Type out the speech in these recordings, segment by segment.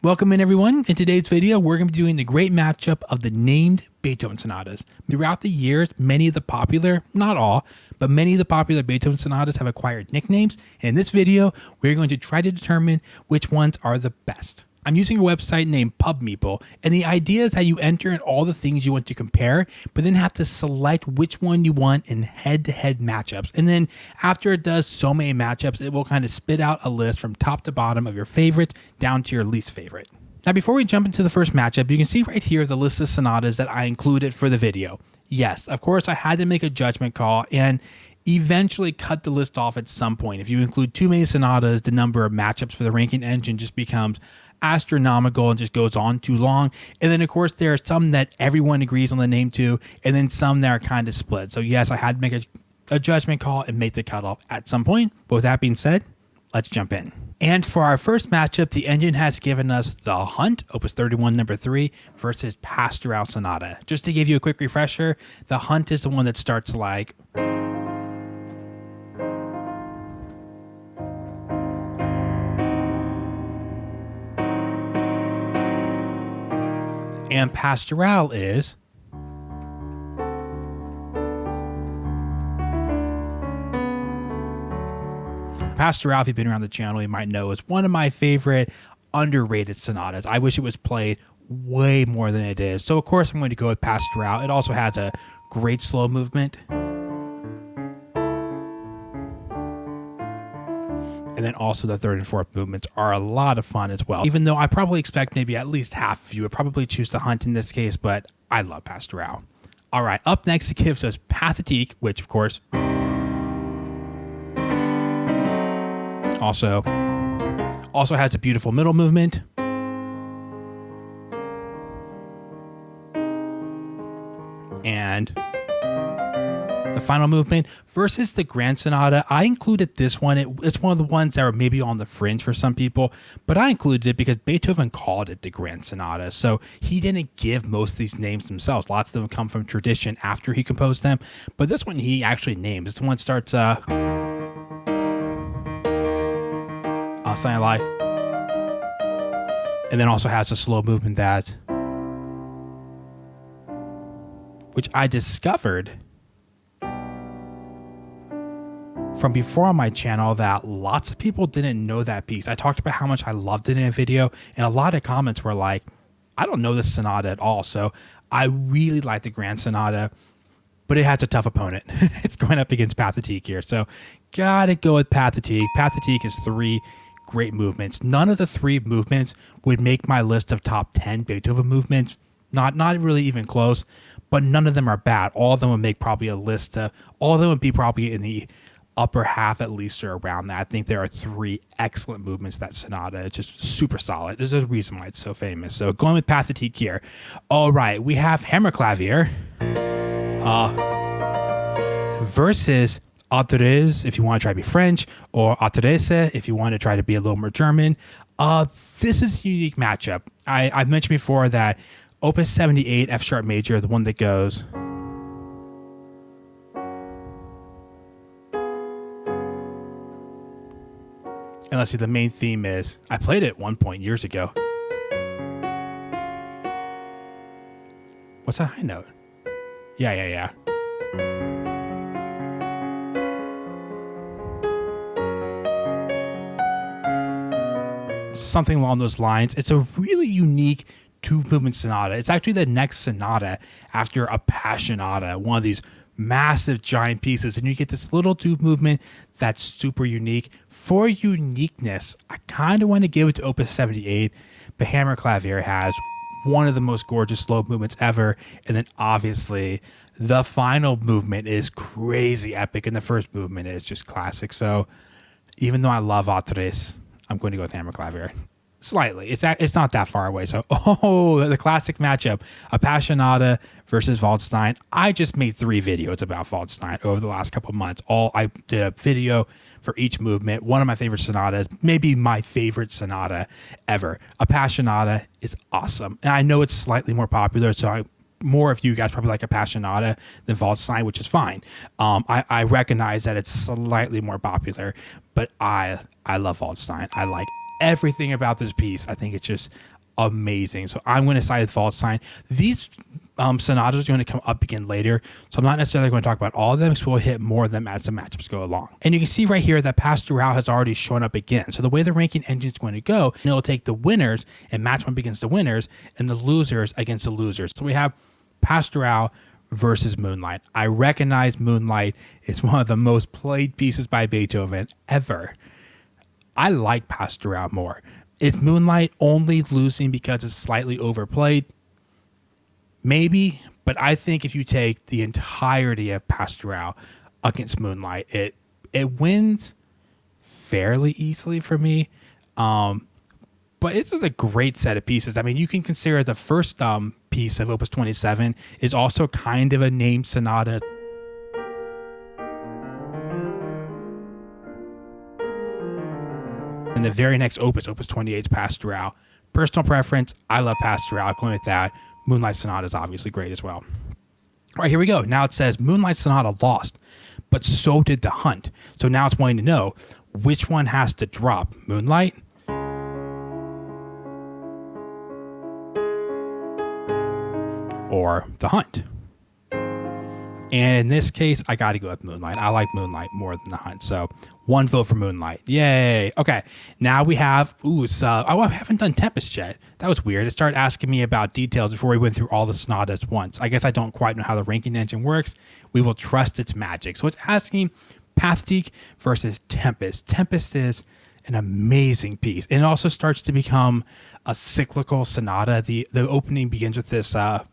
Welcome in everyone. In today's video, we're going to be doing the great matchup of the named Beethoven sonatas. Throughout the years, many of the popular, not all, but many of the popular Beethoven sonatas have acquired nicknames. And in this video, we're going to try to determine which ones are the best. I'm using a website named PubMeeple, and the idea is that you enter in all the things you want to compare, but then have to select which one you want in head-to-head matchups. And then after it does so many matchups, it will kind of spit out a list from top to bottom of your favorites down to your least favorite. Now, before we jump into the first matchup, you can see right here the list of sonatas that I included for the video. Yes, of course, I had to make a judgment call and eventually cut the list off at some point. If you include too many sonatas, the number of matchups for the ranking engine just becomes astronomical and just goes on too long. And then of course there are some that everyone agrees on the name to, and then some that are kind of split. So yes, I had to make a judgment call and make the cutoff at some point. But with that being said, let's jump in. And for our first matchup, the engine has given us the Hunt, Opus 31 number 3 versus Pastoral Sonata. Just to give you a quick refresher, the Hunt is the one that starts like, and Pastoral is Pastoral, if you've been around the channel, you might know, is one of my favorite underrated sonatas. I wish it was played way more than it is. So of course I'm going to go with Pastoral. It also has a great slow movement. And then also the third and fourth movements are a lot of fun as well. Even though I probably expect maybe at least half of you would probably choose the Hunt in this case, but I love Pastoral. All right, up next it gives us Pathetique, which of course also has a beautiful middle movement. And the final movement versus the Grand Sonata. I included this one. It's one of the ones that are maybe on the fringe for some people, but I included it because Beethoven called it the Grand Sonata. So he didn't give most of these names themselves. Lots of them come from tradition after he composed them, but this one he actually names. This one starts Saying a lie, and then also has a slow movement that, which I discovered from before on my channel, that lots of people didn't know that piece. I talked about how much I loved it in a video, and a lot of comments were like, I don't know this sonata at all. So I really like the Grand Sonata, but it has a tough opponent. It's going up against Pathetique here. So gotta go with Pathetique. Pathetique is 3 great movements. None of the 3 movements would make my list of top 10 Beethoven movements. Not really even close, but none of them are bad. All of them would make probably a list of, all of them would be probably in the upper half at least, or around that. I think there are 3 excellent movements that sonata. It's just super solid. There's a reason why it's so famous. So going with Pathetique here. All right, we have Hammerklavier versus Autres, if you want to try to be French, or Autresse, if you want to try to be a little more German. This is a unique matchup. I've mentioned before that Opus 78 F sharp major, the one that goes, and let's see, the main theme is, I played it at one point years ago. What's that high note? Yeah. Something along those lines. It's a really unique 2-movement sonata. It's actually the next sonata after Appassionata, one of these massive giant pieces, and you get this little 2-movement that's super unique. For uniqueness, I kind of want to give it to Opus 78, but Hammerklavier has one of the most gorgeous slow movements ever, and then obviously the final movement is crazy epic, and the first movement is just classic. So even though I love Autres, I'm going to go with Hammerklavier. Slightly. It's not that far away. So, the classic matchup, Appassionata versus Waldstein. I just made 3 videos about Waldstein over the last couple of months. I did a video for each movement. One of my favorite sonatas, maybe my favorite sonata ever. Appassionata is awesome. And I know it's slightly more popular, so more of you guys probably like Appassionata than Waldstein, which is fine. I recognize that it's slightly more popular, but I love Waldstein. I like everything about this piece, I think it's just amazing. So I'm going to side with Waldstein. These sonatas are going to come up again later, so I'm not necessarily going to talk about all of them, because we'll hit more of them as the matchups go along. And you can see right here that Pastoral has already shown up again. So the way the ranking engine is going to go, it'll take the winners and match them up against the winners, and the losers against the losers. So we have Pastoral versus Moonlight. I recognize Moonlight is one of the most played pieces by Beethoven ever. I like Pastoral more. Is Moonlight only losing because it's slightly overplayed? Maybe, but I think if you take the entirety of Pastoral against Moonlight, it wins fairly easily for me. But it's just a great set of pieces. I mean, you can consider the first piece of Opus 27 is also kind of a named sonata. And the very next opus, Opus 28, is Pastoral. Personal preference, I love Pastoral. Going with that, Moonlight Sonata is obviously great as well. All right, here we go. Now it says Moonlight Sonata lost, but so did the Hunt. So now it's wanting to know which one has to drop, Moonlight or the Hunt. And in this case, I got to go with Moonlight. I like Moonlight more than the Hunt. So 1 vote for Moonlight. Yay. Okay. Now we have, I haven't done Tempest yet. That was weird. It started asking me about details before we went through all the sonatas once. I guess I don't quite know how the ranking engine works. We will trust its magic. So it's asking Pathetique versus Tempest. Tempest is an amazing piece. And it also starts to become a cyclical sonata. The opening begins with this, something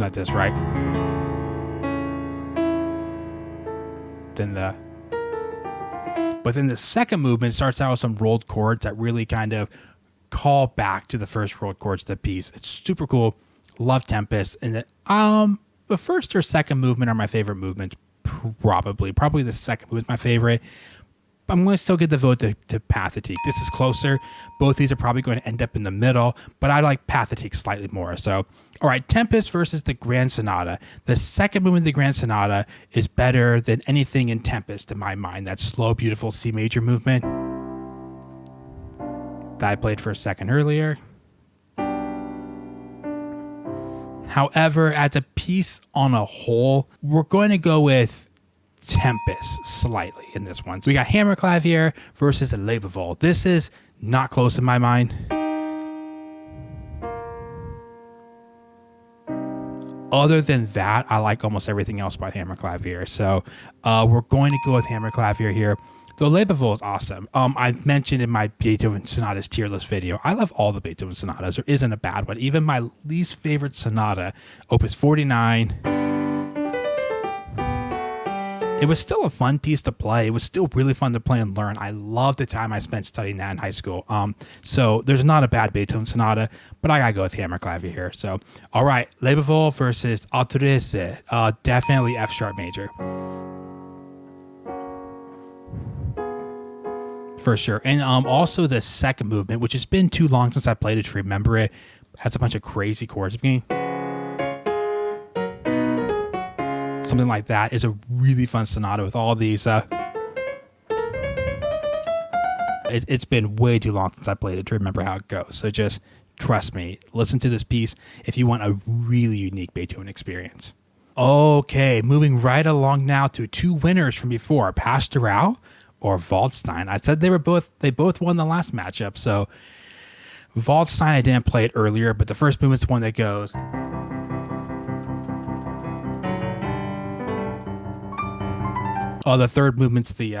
like this, right? But then the second movement starts out with some rolled chords that really kind of call back to the first rolled chords of the piece. It's super cool. Love Tempest. And the first or second movement are my favorite movements. Probably the second movement is my favorite. I'm going to still give the vote to Pathetique. This is closer. Both these are probably going to end up in the middle, but I like Pathetique slightly more. So, all right, Tempest versus the Grand Sonata. The second movement of the Grand Sonata is better than anything in Tempest in my mind. That slow, beautiful C major movement that I played for a second earlier. However, as a piece on a whole, we're going to go with Tempest slightly in this one. So we got Hammerklavier versus a Lebewohl. This is not close in my mind. Other than that, I like almost everything else about Hammerklavier. So we're going to go with Hammerklavier here. The Lebewohl is awesome. I mentioned in my Beethoven Sonatas tier list video, I love all the Beethoven Sonatas. There isn't a bad one. Even my least favorite sonata, Opus 49, it was still a fun piece to play. It was still really fun to play and learn. I loved the time I spent studying that in high school. So there's not a bad Beethoven Sonata, but I gotta go with Hammerklavier here. So, all right, Lebewohl versus Autorese. Definitely F sharp major. For sure. And also the second movement, which has been too long since I played it to remember it, has a bunch of crazy chords beginning. Something like that is a really fun sonata with all these. It's been way too long since I played it to remember how it goes. So just trust me. Listen to this piece if you want a really unique Beethoven experience. Okay, moving right along now to 2 winners from before, Pastoral or Waldstein. I said they both won the last matchup. So Waldstein, I didn't play it earlier, but the first movement's the one that goes. Oh, the third movement's the,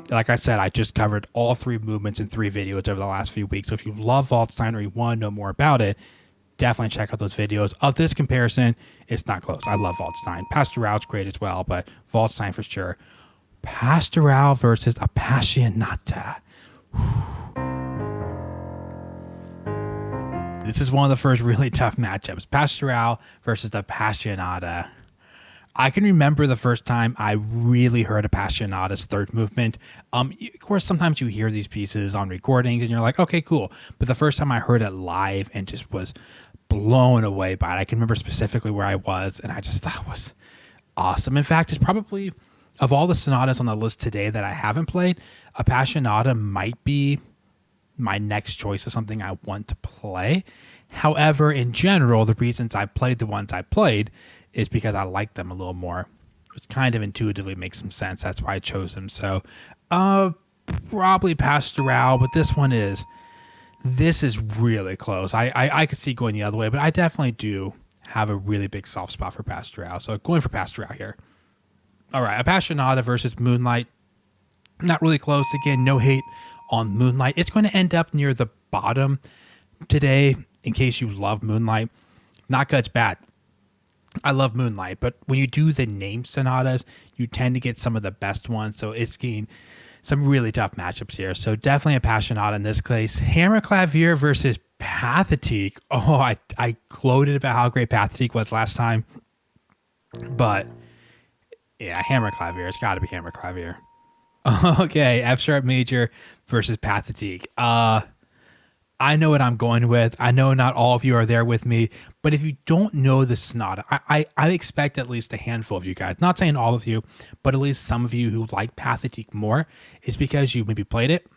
like I said, I just covered all 3 movements in 3 videos over the last few weeks. So if you love Waldstein or you want to know more about it, definitely check out those videos. Of this comparison, it's not close. I love Waldstein. Pastoral's great as well, but Waldstein for sure. Pastoral versus Appassionata. This is one of the first really tough matchups. Pastoral versus the Appassionata. I can remember the first time I really heard Appassionata's third movement. Of course, sometimes you hear these pieces on recordings and you're like, okay, cool. But the first time I heard it live and just was blown away by it. I can remember specifically where I was and I just thought it was awesome. In fact, it's probably Of all the sonatas on the list today that I haven't played, Appassionata might be my next choice of something I want to play. However, in general, the reasons I played the ones I played is because I like them a little more. It kind of intuitively makes some sense. That's why I chose them. So, probably Pastoral, but this is really close. I could see going the other way, but I definitely do have a really big soft spot for Pastoral. So going for Pastoral here. All right, Appassionata versus Moonlight. Not really close. Again, no hate on Moonlight. It's going to end up near the bottom today in case you love Moonlight. Not because it's bad. I love Moonlight, but when you do the named sonatas, you tend to get some of the best ones. So it's getting some really tough matchups here. So definitely Appassionata in this case. Hammerklavier versus Pathetique. Oh, I gloated about how great Pathetique was last time. But yeah, Hammerklavier. It's got to be Hammerklavier. Okay, F sharp major versus Pathetique. I know what I'm going with. I know not all of you are there with me, but if you don't know the sonata, I expect at least a handful of you guys, not saying all of you, but at least some of you who like Pathetique more, is because you maybe played it,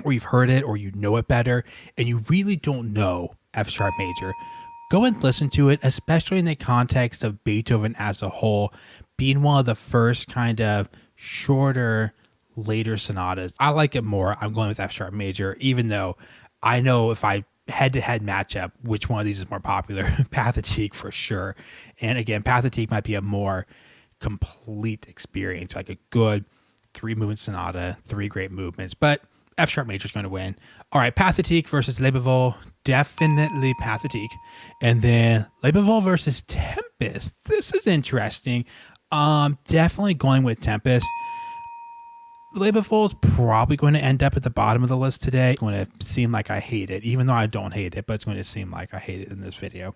or you've heard it, or you know it better, and you really don't know F sharp major. Go and listen to it, especially in the context of Beethoven as a whole, being one of the first kind of shorter, later sonatas. I like it more. I'm going with F sharp major, even though I know if I head-to-head matchup, which one of these is more popular, Pathetique for sure. And again, Pathetique might be a more complete experience, like a good 3-movement sonata, 3 great movements, but F sharp major is going to win. All right, Pathetique versus Le Bévol, definitely Pathetique. And then Le Bévol versus Tempest. This is interesting. Definitely going with Tempest. Le Bévol is probably going to end up at the bottom of the list today. It's going to seem like I hate it, even though I don't hate it, but it's going to seem like I hate it in this video.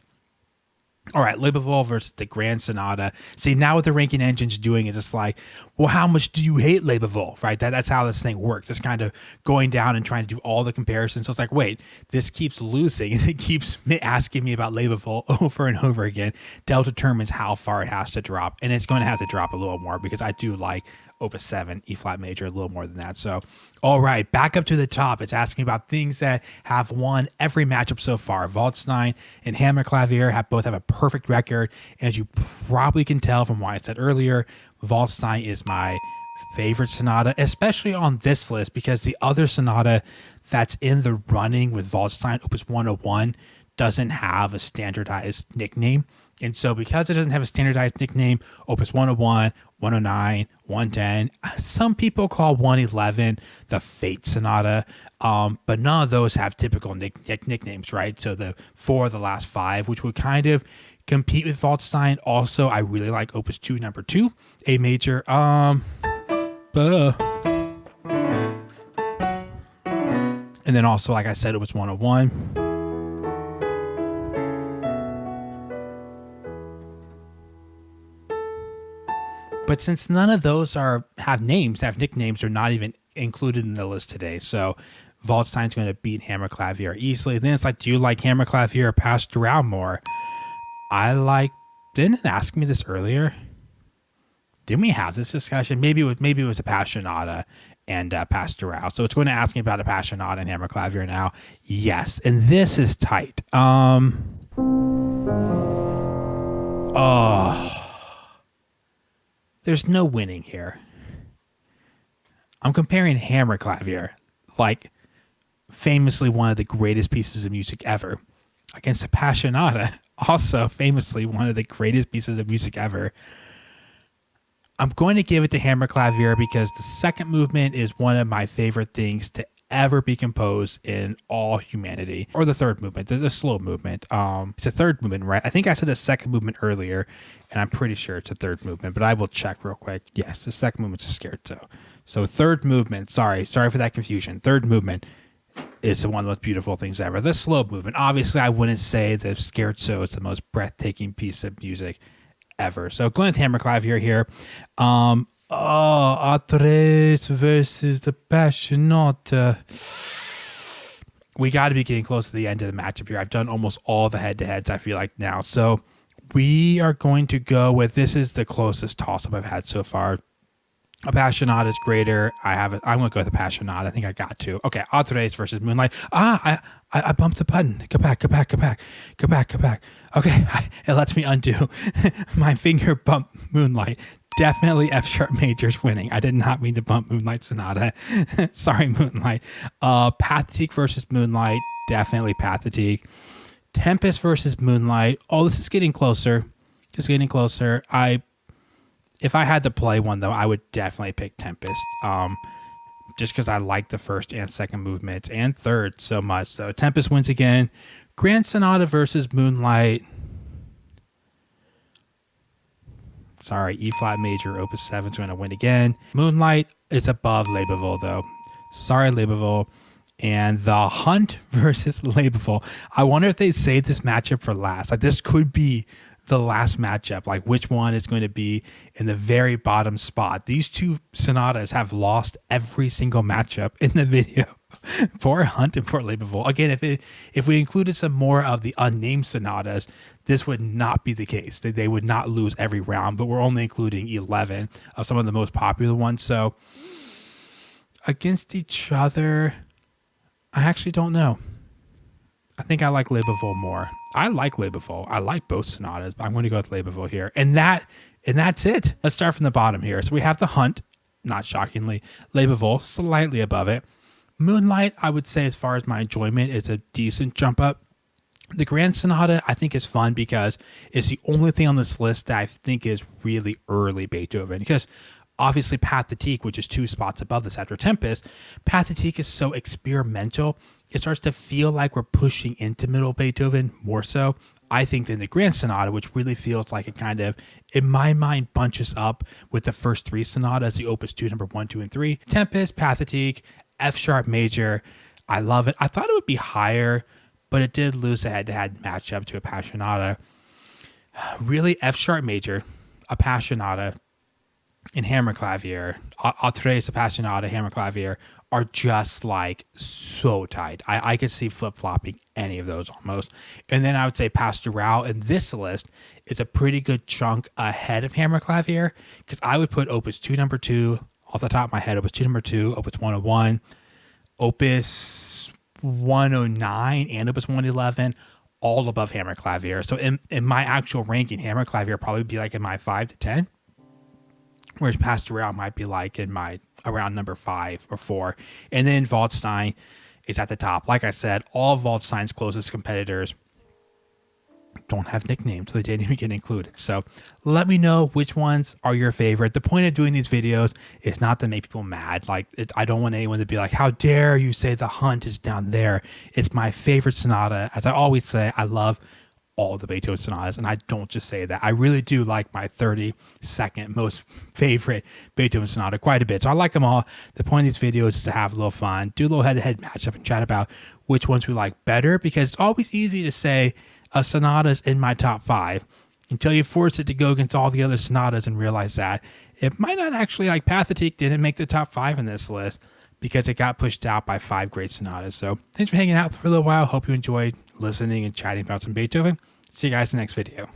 All right, Le Bévol versus the Grand Sonata. See, now what the ranking engine's doing is it's like, well, how much do you hate Le Bévol, right? That's how this thing works. It's kind of going down and trying to do all the comparisons. So it's like, wait, this keeps losing, and it keeps asking me about Le Bévol over and over again. Del determines how far it has to drop, and it's going to have to drop a little more because I do like Opus 7, E flat major, a little more than that. So, all right, back up to the top. It's asking about things that have won every matchup so far. Waldstein and Hammerklavier both have a perfect record. As you probably can tell from what I said earlier, Waldstein is my favorite sonata, especially on this list, because the other sonata that's in the running with Waldstein, Opus 101, doesn't have a standardized nickname. And so because it doesn't have a standardized nickname, Opus 101, 109, 110, some people call 111 the Fate Sonata, but none of those have typical nicknames, right? So the 4 of the last 5, which would kind of compete with Waldstein. Also, I really like Opus 2, number 2, A major. And then also, like I said, Opus 101. But since none of those have nicknames, they're not even included in the list today. So Waldstein's going to beat Hammerklavier easily. Then it's like, do you like Hammerklavier or Pastoral more? Didn't it ask me this earlier? Didn't we have this discussion? Maybe it was Appassionata and Pastoral. So it's going to ask me about Appassionata and Hammerklavier now. Yes, and this is tight. There's no winning here. I'm comparing Hammerklavier, like famously one of the greatest pieces of music ever, against Appassionata, also famously one of the greatest pieces of music ever. I'm going to give it to Hammerklavier because the second movement is one of my favorite things to ever be composed in all humanity. Or the third movement, the slow movement. It's a third movement, right? I think I said the second movement earlier, and I'm pretty sure it's a third movement, but I will check real quick. Yes, the second movement's a scherzo. So third movement, sorry for that confusion. Third movement is one of the most beautiful things ever. The slow movement, obviously I wouldn't say the scherzo is the most breathtaking piece of music ever. So going with Hammerklavier here. A3 versus the Appassionata. We got to be getting close to the end of the matchup here. I've done almost all the head-to-heads, I feel like, now. So we are going to go with, this is the closest toss-up I've had so far. Appassionata is greater. I'm going to go with Appassionata. I think I got to. Okay, Autres versus Moonlight. I bumped the button. Go back. Okay, it lets me undo. My finger bumped Moonlight. Definitely F sharp major's winning. I did not mean to bump Moonlight Sonata. Sorry, Moonlight. Pathetique versus Moonlight. Definitely Pathetique. Tempest versus Moonlight. Oh, this is getting closer. Just getting closer. If I had to play one, though, I would definitely pick Tempest. Just because I like the first and second movements and third so much. So Tempest wins again. Grand Sonata versus Moonlight. Sorry, E flat major, Opus 7 is going to win again. Moonlight is above Leiboville, though. Sorry, Leiboville. And the Hunt versus Leiboville. I wonder if they saved this matchup for last. Like, this could be the last matchup, like which one is going to be in the very bottom spot. These two sonatas have lost every single matchup in the video for Hunt and for Leiboville. Again, if we included some more of the unnamed sonatas, this would not be the case. They would not lose every round, but we're only including 11 of some of the most popular ones. So against each other, I actually don't know. I think I like Leiboville more. I like Leiboville. I like both sonatas, but I'm going to go with Leiboville here. And that's it. Let's start from the bottom here. So we have the Hunt, not shockingly. Leiboville, slightly above it. Moonlight, I would say, as far as my enjoyment, is a decent jump up. The Grand Sonata, I think, is fun because it's the only thing on this list that I think is really early Beethoven. Because obviously Pathetique, which is 2 spots above this after Tempest, Pathetique is so experimental. It starts to feel like we're pushing into middle Beethoven more so, I think, than the Grand Sonata, which really feels like it kind of, in my mind, bunches up with the first 3 sonatas, the Opus 2, number 1, 2, and 3. Tempest, Pathetique, F sharp major. I love it. I thought it would be higher, but it did lose a head-to-head matchup to Appassionata. Really, F sharp major, Appassionata, and Hammerklavier, Autres, Appassionata, Hammerklavier are just like so tight. I could see flip-flopping any of those almost. And then I would say Pastoral in this list is a pretty good chunk ahead of Hammerklavier, because I would put Opus 2, number 2, off the top of my head, Opus 2, number 2, Opus 101, Opus 109, and Opus 111, all above Hammerklavier. So in my actual ranking, Hammerklavier probably be like in my 5 to 10. Whereas Pastoral might be like in my around number 5 or 4. And then Waldstein is at the top. Like I said, all of Waldstein's closest competitors don't have nicknames, so they didn't even get included. So let me know which ones are your favorite. The point of doing these videos is not to make people mad. Like, I don't want anyone to be like, how dare you say the Hunt is down there? It's my favorite sonata. As I always say, I love all the Beethoven sonatas, and I don't just say that. I really do like my 32nd most favorite Beethoven sonata quite a bit. So I like them all. The point of these videos is to have a little fun, do a little head-to-head matchup, and chat about which ones we like better, because it's always easy to say a sonata's in my top 5 until you force it to go against all the other sonatas and realize that it might not actually, like Pathetique didn't make the top 5 in this list because it got pushed out by 5 great sonatas. So thanks for hanging out for a little while. Hope you enjoyed listening and chatting about some Beethoven. See you guys in the next video.